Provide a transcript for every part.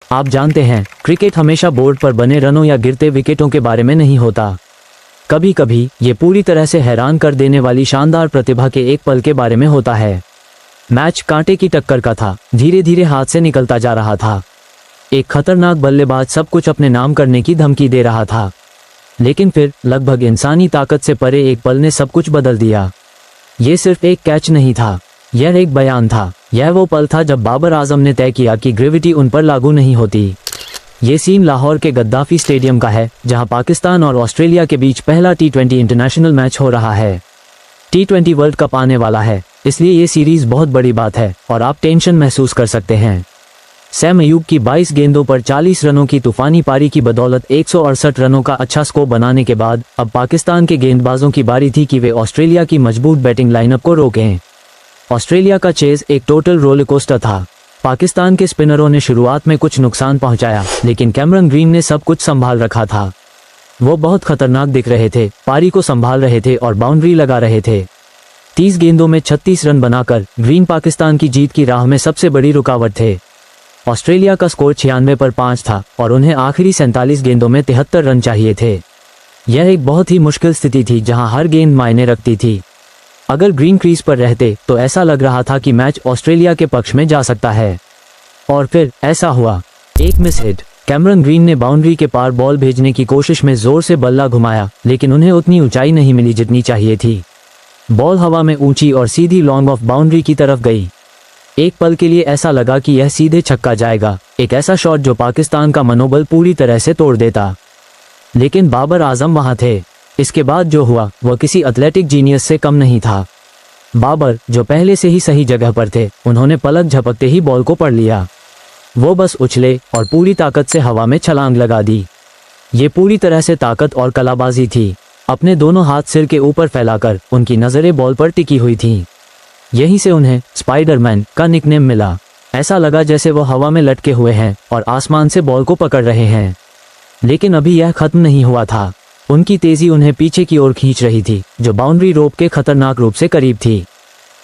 आप जानते हैं, क्रिकेट हमेशा बोर्ड पर बने रनों या गिरते विकेटों के बारे में नहीं होता। कभी कभी ये पूरी तरह से हैरान कर देने वाली शानदार प्रतिभा के एक पल के बारे में होता है। मैच कांटे की टक्कर का था, धीरे धीरे हाथ से निकलता जा रहा था। एक खतरनाक बल्लेबाज सब कुछ अपने नाम करने की धमकी दे रहा था, लेकिन फिर लगभग इंसानी ताकत से परे एक पल ने सब कुछ बदल दिया। ये सिर्फ एक कैच नहीं था, यह एक बयान था। यह वो पल था जब बाबर आजम ने तय किया कि ग्रेविटी उन पर लागू नहीं होती। ये सीन लाहौर के गद्दाफी स्टेडियम का है, जहां पाकिस्तान और ऑस्ट्रेलिया के बीच पहला T20 इंटरनेशनल मैच हो रहा है। T20 वर्ल्ड कप आने वाला है, इसलिए ये सीरीज बहुत बड़ी बात है और आप टेंशन महसूस कर सकते हैं। सैम अयूब की 22 गेंदों पर 40 रनों की तूफानी पारी की बदौलत 168 रनों का अच्छा स्कोर बनाने के बाद अब पाकिस्तान के गेंदबाजों की बारी थी कि वे ऑस्ट्रेलिया की मजबूत बैटिंग लाइनअप को रोकें। ऑस्ट्रेलिया का चेज एक टोटल रोलर कोस्टर था। पाकिस्तान के स्पिनरों ने शुरुआत में कुछ नुकसान पहुंचाया, लेकिन कैमरन ग्रीन ने सब कुछ संभाल रखा था। वो बहुत खतरनाक दिख रहे थे, पारी को संभाल रहे थे और बाउंड्री लगा रहे थे। 30 गेंदों में 36 रन बनाकर ग्रीन पाकिस्तान की जीत की राह में सबसे बड़ी रुकावट थे। ऑस्ट्रेलिया का स्कोर 96 पर 5 था और उन्हें आखिरी 47 गेंदों में 73 रन चाहिए थे। यह एक बहुत ही मुश्किल स्थिति थी, जहां हर गेंद मायने रखती थी। अगर ग्रीन क्रीज पर रहते तो ऐसा लग रहा था कि मैच ऑस्ट्रेलिया के पक्ष में जा सकता है। और फिर ऐसा हुआ। एक मिस हिट। कैमरन ग्रीन ने बाउंड्री के पार बॉल भेजने की कोशिश में जोर से बल्ला घुमाया, लेकिन उन्हें उतनी ऊंचाई नहीं मिली जितनी चाहिए थी। बॉल हवा में ऊंची और सीधी लॉन्ग ऑफ बाउंड्री की तरफ गई। एक पल के लिए ऐसा लगा कि यह सीधे छक्का जाएगा, एक ऐसा शॉट जो पाकिस्तान का मनोबल पूरी तरह से तोड़ देता। लेकिन बाबर आजम वहां थे। इसके बाद जो हुआ वह किसी एथलेटिक जीनियस से कम नहीं था। बाबर, जो पहले से ही सही जगह पर थे, उन्होंने पलक झपकते ही बॉल को पढ़ लिया। वो बस उछले और पूरी ताकत से हवा में छलांग लगा दी। ये पूरी तरह से ताकत और कलाबाजी थी। अपने दोनों हाथ सिर के ऊपर फैलाकर उनकी नजरें बॉल पर टिकी हुई थीं। यहीं से उन्हें स्पाइडरमैन का निकनेम मिला। ऐसा लगा जैसे वो हवा में लटके हुए हैं और आसमान से बॉल को पकड़ रहे हैं। लेकिन अभी यह खत्म नहीं हुआ था। उनकी तेजी उन्हें पीछे की ओर खींच रही थी, जो बाउंड्री रोप के खतरनाक रूप से करीब थी।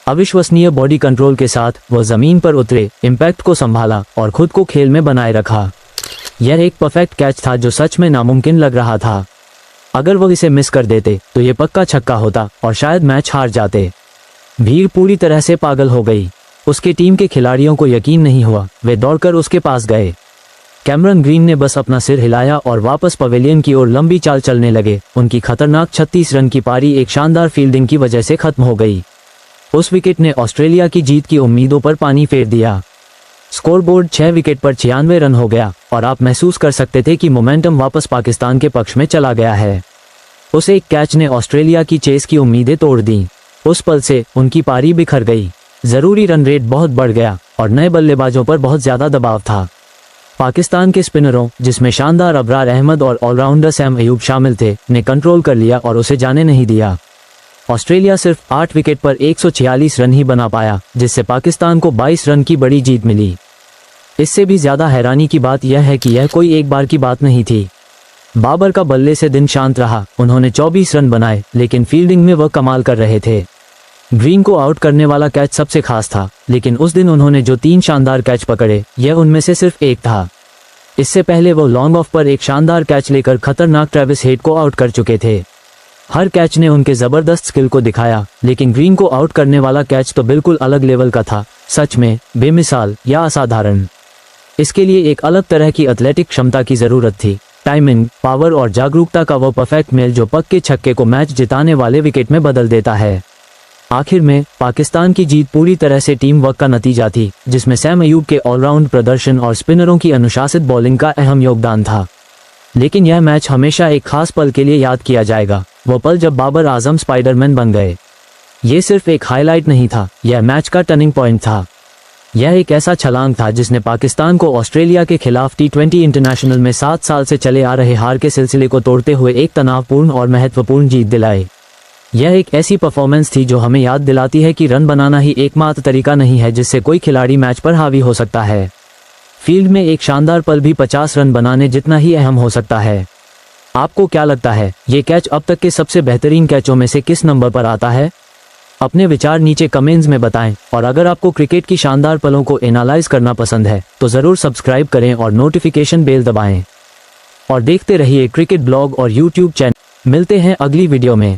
अविश्वसनीय बॉडी कंट्रोल के साथ वो जमीन पर उतरे, इम्पैक्ट को संभाला और खुद को खेल में बनाए रखा। यह एक परफेक्ट कैच था जो सच में नामुमकिन लग रहा था। अगर वो इसे मिस कर देते तो ये पक्का छक्का होता और शायद मैच हार जाते। भीड़ पूरी तरह से पागल हो गई। उसके टीम के खिलाड़ियों को यकीन नहीं हुआ। वे दौड़कर उसके पास गए। कैमरन ग्रीन ने बस अपना सिर हिलाया और वापस पवेलियन की ओर लंबी चाल चलने लगे। उनकी खतरनाक 36 रन की पारी एक शानदार फील्डिंग की वजह से खत्म हो गई। उस विकेट ने ऑस्ट्रेलिया की जीत की उम्मीदों पर पानी फेर दिया। स्कोरबोर्ड 6 विकेट पर 96 रन हो गया और आप महसूस कर सकते थे कि मोमेंटम वापस पाकिस्तान के पक्ष में चला गया है। उस एक कैच ने ऑस्ट्रेलिया की चेस की उम्मीदें तोड़ दी। उस पल से उनकी पारी बिखर गई। जरूरी रन रेट बहुत बढ़ गया और नए बल्लेबाजों पर बहुत ज्यादा दबाव था। पाकिस्तान के स्पिनरों, जिसमें शानदार अबरार अहमद और ऑलराउंडर सैम अयूब शामिल थे, ने कंट्रोल कर लिया और उसे जाने नहीं दिया। ऑस्ट्रेलिया सिर्फ 8 विकेट पर 146 रन ही बना पाया, जिससे पाकिस्तान को 22 रन की बड़ी जीत मिली। इससे भी ज्यादा हैरानी की बात यह है कि यह कोई एक बार की बात नहीं थी। बाबर का बल्ले से दिन शांत रहा। उन्होंने 24 रन बनाए, लेकिन फील्डिंग में वह कमाल कर रहे थे। ग्रीन को आउट करने वाला कैच सबसे खास था, लेकिन उस दिन उन्होंने जो 3 शानदार कैच पकड़े, यह उनमें से सिर्फ एक था। इससे पहले वो लॉन्ग ऑफ पर एक शानदार कैच लेकर खतरनाक ट्रेविस हेड को आउट कर चुके थे। हर कैच ने उनके जबरदस्त स्किल को दिखाया, लेकिन ग्रीन को आउट करने वाला कैच तो बिल्कुल अलग लेवल का था। सच में बेमिसाल या असाधारण। इसके लिए एक अलग तरह की एथलेटिक क्षमता की जरूरत थी। टाइमिंग, पावर और जागरूकता का वो परफेक्ट मेल जो पक्के छक्के को मैच जिताने वाले विकेट में बदल देता है। आखिर में पाकिस्तान की जीत पूरी तरह से टीम वर्क का नतीजा थी, जिसमें सैम अयूब के ऑलराउंड प्रदर्शन और स्पिनरों की अनुशासित बॉलिंग का अहम योगदान था। लेकिन यह मैच हमेशा एक खास पल के लिए याद किया जाएगा, वो पल जब बाबर आजम स्पाइडरमैन बन गए। ये सिर्फ एक हाईलाइट नहीं था, यह मैच का टर्निंग पॉइंट था। यह एक ऐसा छलांग था जिसने पाकिस्तान को ऑस्ट्रेलिया के खिलाफ T20 इंटरनेशनल में 7 साल से चले आ रहे हार के सिलसिले को तोड़ते हुए एक तनावपूर्ण और महत्वपूर्ण जीत दिलाई। यह एक ऐसी परफॉर्मेंस थी जो हमें याद दिलाती है कि रन बनाना ही एकमात्र तरीका नहीं है जिससे कोई खिलाड़ी मैच पर हावी हो सकता है। फील्ड में एक शानदार पल भी 50 रन बनाने जितना ही अहम हो सकता है। आपको क्या लगता है, ये कैच अब तक के सबसे बेहतरीन कैचों में से किस नंबर पर आता है? अपने विचार नीचे कमेंट्स में बताएं और अगर आपको क्रिकेट की शानदार पलों को एनालाइज करना पसंद है तो ज़रूर सब्सक्राइब करें और नोटिफिकेशन बेल दबाएं और देखते रहिए क्रिकेट ब्लॉग और यूट्यूब चैनल। मिलते हैं अगली वीडियो में।